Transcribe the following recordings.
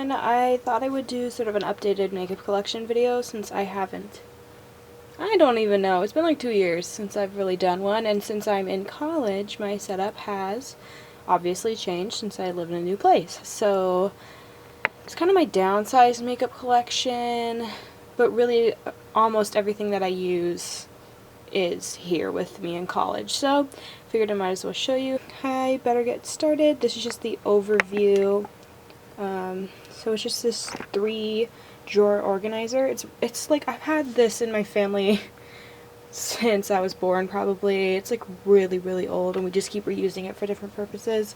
everyone. I thought I would do sort of an updated makeup collection video since I don't even know, it's been like 2 years since I've really done one, and since I'm in college my setup has obviously changed since I live in a new place. So it's kind of my downsized makeup collection, but really almost everything that I use is here with me in college. So figured I might as well show you. I better get started. This is just the overview. So it's just this 3-drawer organizer. It's like I've had this in my family since I was born probably. It's like really old and we just keep reusing it for different purposes.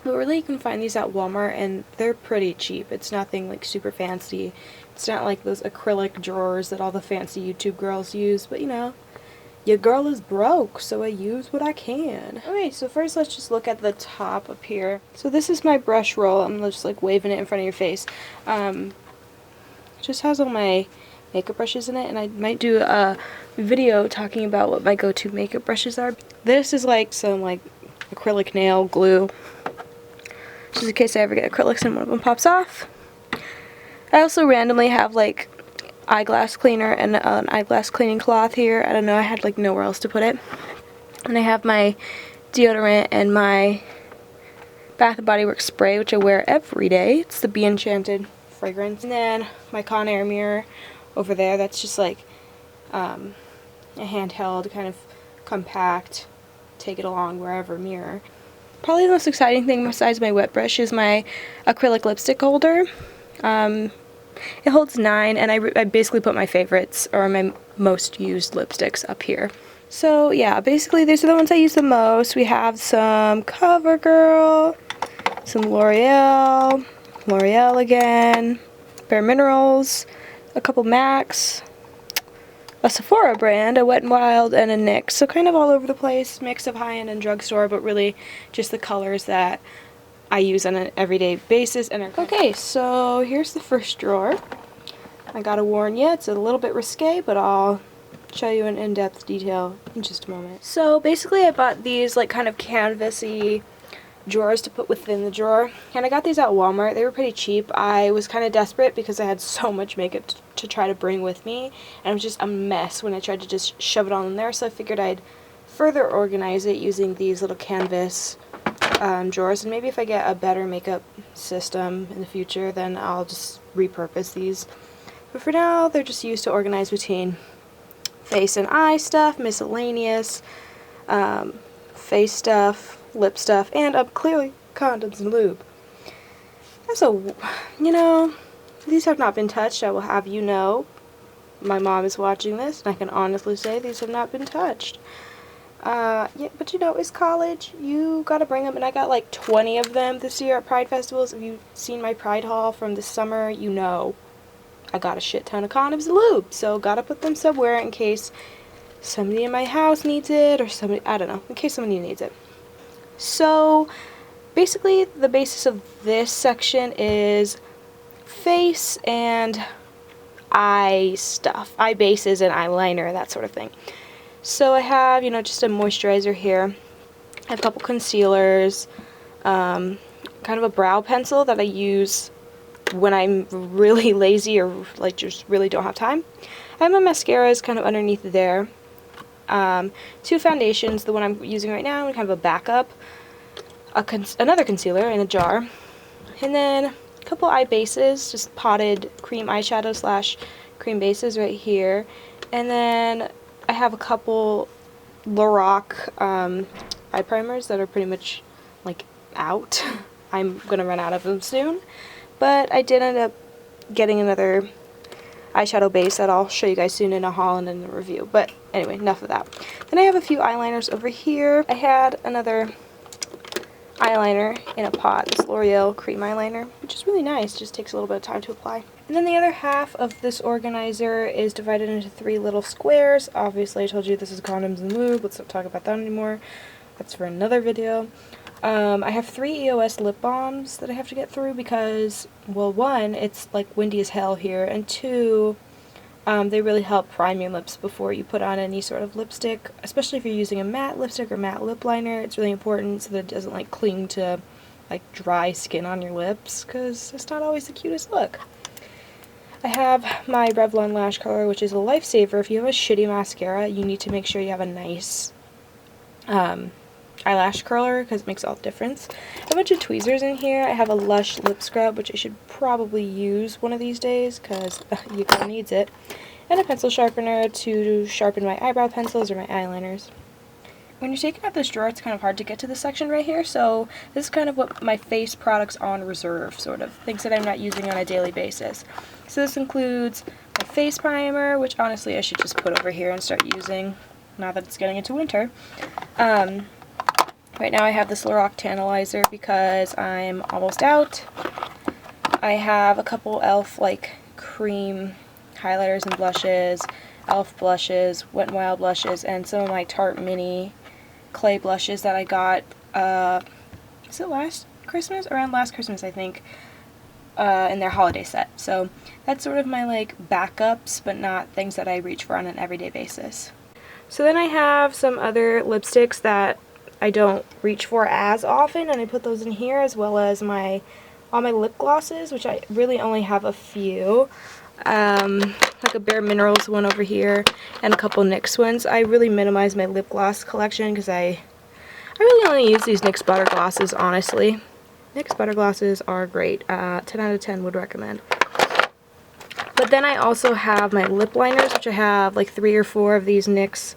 But really you can find these at Walmart and they're pretty cheap. It's nothing like super fancy. It's not like those acrylic drawers that all the fancy YouTube girls use, but you know, your girl is broke, so I use what I can. Okay, so first let's just look at the top up here. So this is my brush roll. I'm just like waving it in front of your face. Just has all my makeup brushes in it, and I might do a video talking about what my go-to makeup brushes are. This is like some like acrylic nail glue, just in case I ever get acrylics and one of them pops off. I also randomly have like eyeglass cleaner and an eyeglass cleaning cloth here. I don't know, I had like nowhere else to put it. And I have my deodorant and my Bath & Body Works spray, which I wear every day. It's the Be Enchanted fragrance. And then my Conair mirror over there. That's just like a handheld, kind of compact, take it along wherever mirror. Probably the most exciting thing besides my wet brush is my acrylic lipstick holder. It holds 9, and I basically put my favorites, or my most used lipsticks up here. So yeah, basically these are the ones I use the most. We have some CoverGirl, some L'Oreal again, Bare Minerals, a couple MACs, a Sephora brand, a Wet n Wild, and a NYX. So kind of all over the place, mix of high-end and drugstore, but really just the colors that I use on an everyday basis. And okay, so here's the first drawer. I gotta warn you, it's a little bit risque, but I'll show you in in-depth detail in just a moment. So basically I bought these like kind of canvas-y drawers to put within the drawer, and I got these at Walmart. They were pretty cheap. I was kind of desperate because I had so much makeup to try to bring with me, and it was just a mess when I tried to just shove it all in there, so I figured I'd further organize it using these little canvas drawers, and maybe if I get a better makeup system in the future, then I'll just repurpose these. But for now, they're just used to organize between face and eye stuff, miscellaneous, face stuff, lip stuff, and clearly condoms and lube. So, you know, these have not been touched. I will have you know, my mom is watching this, and I can honestly say these have not been touched. Yeah, but you know, it's college. You gotta bring them, and I got like 20 of them this year at Pride festivals. If you've seen my Pride haul from this summer, you know I got a shit ton of condoms and lube, so gotta put them somewhere in case somebody in my house needs it, or somebody, I don't know, in case somebody needs it. So basically the basis of this section is face and eye stuff, eye bases and eyeliner, that sort of thing. So I have, you know, just a moisturizer here. I have a couple concealers, kind of a brow pencil that I use when I'm really lazy or like just really don't have time. I have my mascaras kind of underneath there. 2 foundations, the one I'm using right now, and kind of a backup. Another concealer in a jar. And then a couple eye bases, just potted cream eyeshadow / cream bases right here. And then I have a couple Lorac eye primers that are pretty much like out. I'm gonna run out of them soon, but I did end up getting another eyeshadow base that I'll show you guys soon in a haul and in a review. But anyway, enough of that. Then I have a few eyeliners over here. I had another eyeliner in a pot, this L'Oreal cream eyeliner, which is really nice, just takes a little bit of time to apply. And then the other half of this organizer is divided into 3 little squares. Obviously I told you this is condoms and lube, let's not talk about that anymore. That's for another video. I have 3 EOS lip balms that I have to get through because, well, 1, it's like windy as hell here, and 2, they really help prime your lips before you put on any sort of lipstick, especially if you're using a matte lipstick or matte lip liner. It's really important so that it doesn't like cling to like dry skin on your lips, because it's not always the cutest look. I have my Revlon lash curler, which is a lifesaver. If you have a shitty mascara, you need to make sure you have a nice eyelash curler, because it makes all the difference. I have a bunch of tweezers in here. I have a Lush lip scrub, which I should probably use one of these days, because your girl needs it. And a pencil sharpener to sharpen my eyebrow pencils or my eyeliners. When you're taking out this drawer, it's kind of hard to get to this section right here, so this is kind of what my face products on reserve, sort of, things that I'm not using on a daily basis. So this includes my face primer, which honestly I should just put over here and start using now that it's getting into winter. Right now I have this Lorac Tantalizer because I'm almost out. I have a couple e.l.f. like cream highlighters and blushes, e.l.f. blushes, Wet n Wild blushes, and some of my Tarte Mini clay blushes that I got, is it last Christmas? Around last Christmas, I think, in their holiday set. So that's sort of my like backups, but not things that I reach for on an everyday basis. So then I have some other lipsticks that I don't reach for as often, and I put those in here, as well as all my lip glosses, which I really only have a few. Like a Bare Minerals one over here, and a couple NYX ones. I really minimize my lip gloss collection because I really only use these NYX Butter Glosses, honestly. NYX Butter Glosses are great. 10 out of 10 would recommend. But then I also have my lip liners, which I have like 3 or 4 of these NYX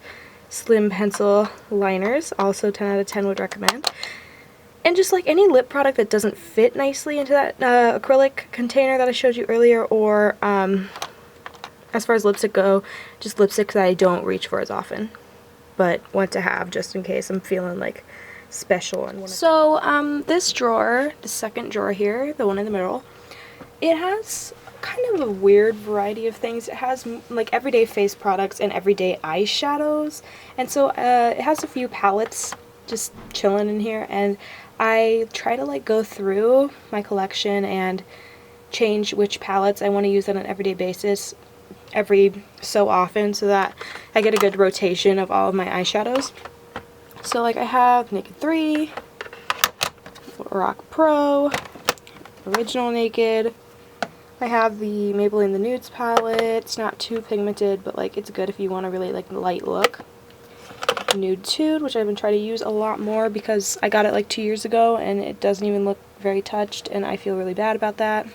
Slim Pencil liners. Also 10 out of 10 would recommend. And just like any lip product that doesn't fit nicely into that acrylic container that I showed you earlier, or as far as lipstick go, just lipsticks that I don't reach for as often, but want to have just in case I'm feeling like special. And so this drawer, the second drawer here, the one in the middle, it has kind of a weird variety of things. It has like everyday face products and everyday eyeshadows, and so it has a few palettes just chilling in here, and I try to like go through my collection and change which palettes I want to use on an everyday basis every so often, so that I get a good rotation of all of my eyeshadows. So like I have Naked 3, Rock Pro, Original Naked. I have the Maybelline The Nudes palette. It's not too pigmented, but like it's good if you want a really like light look. Nude Tude, which I've been trying to use a lot more because I got it like 2 years ago and it doesn't even look very touched, and I feel really bad about that.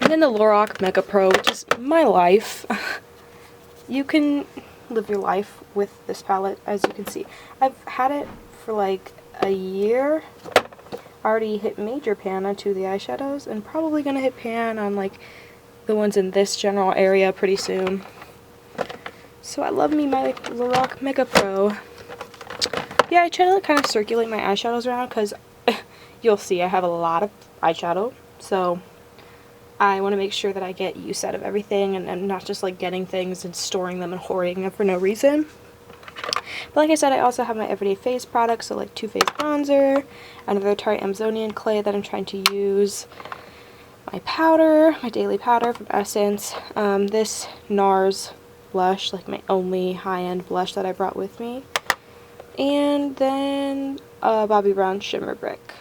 And then the Lorac Mega Pro, which is my life. You can live your life with this palette, as you can see. I've had it for like a year. Already hit major pan on 2 of the eyeshadows, and probably gonna hit pan on like the ones in this general area pretty soon. So I love me my Lorac Mega Pro. Yeah, I try to like, kind of circulate my eyeshadows around because you'll see I have a lot of eyeshadow. So I want to make sure that I get use out of everything, and not just like getting things and storing them and hoarding them for no reason. But like I said, I also have my everyday face products, so like Too Faced bronzer, another Tarte Amazonian clay that I'm trying to use, my powder, my daily powder from Essence, this NARS blush, like my only high-end blush that I brought with me, and then Bobbi Brown Shimmer Brick.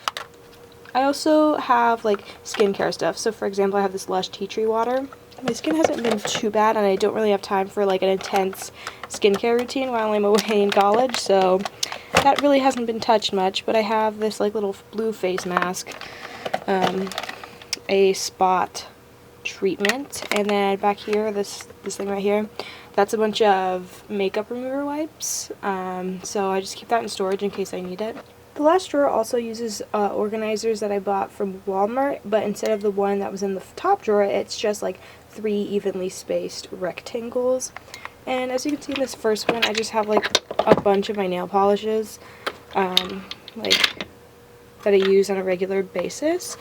I also have like skincare stuff. So for example, I have this Lush Tea Tree Water. My skin hasn't been too bad, and I don't really have time for like an intense skincare routine while I'm away in college, so that really hasn't been touched much. But I have this like little blue face mask, a spot treatment, and then back here, this thing right here, that's a bunch of makeup remover wipes, so I just keep that in storage in case I need it. The last drawer also uses organizers that I bought from Walmart, but instead of the one that was in the top drawer, it's just like 3 evenly spaced rectangles. And as you can see in this first one, I just have like a bunch of my nail polishes, like that I use on a regular basis.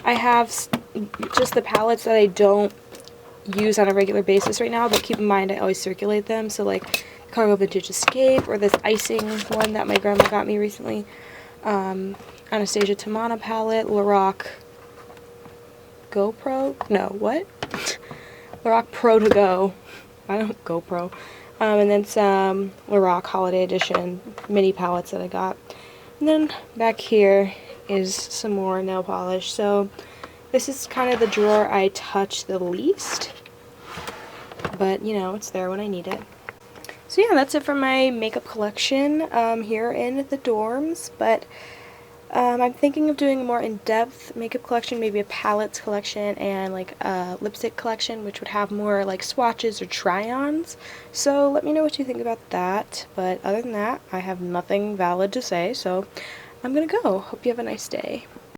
I have just the palettes that I don't use on a regular basis right now, but keep in mind I always circulate them. So like Cargo Vintage Escape, or this icing one that my grandma got me recently, Anastasia Tamana palette, Lorac GoPro, no, what? Lorac Pro to Go, I don't GoPro, and then some Lorac Holiday Edition mini palettes that I got. And then back here is some more nail polish. So this is kind of the drawer I touch the least, but you know, it's there when I need it. So yeah, that's it for my makeup collection here in the dorms, but I'm thinking of doing a more in-depth makeup collection, maybe a palettes collection and like a lipstick collection, which would have more like swatches or try-ons. So let me know what you think about that, but other than that, I have nothing valid to say, so I'm gonna go. Hope you have a nice day.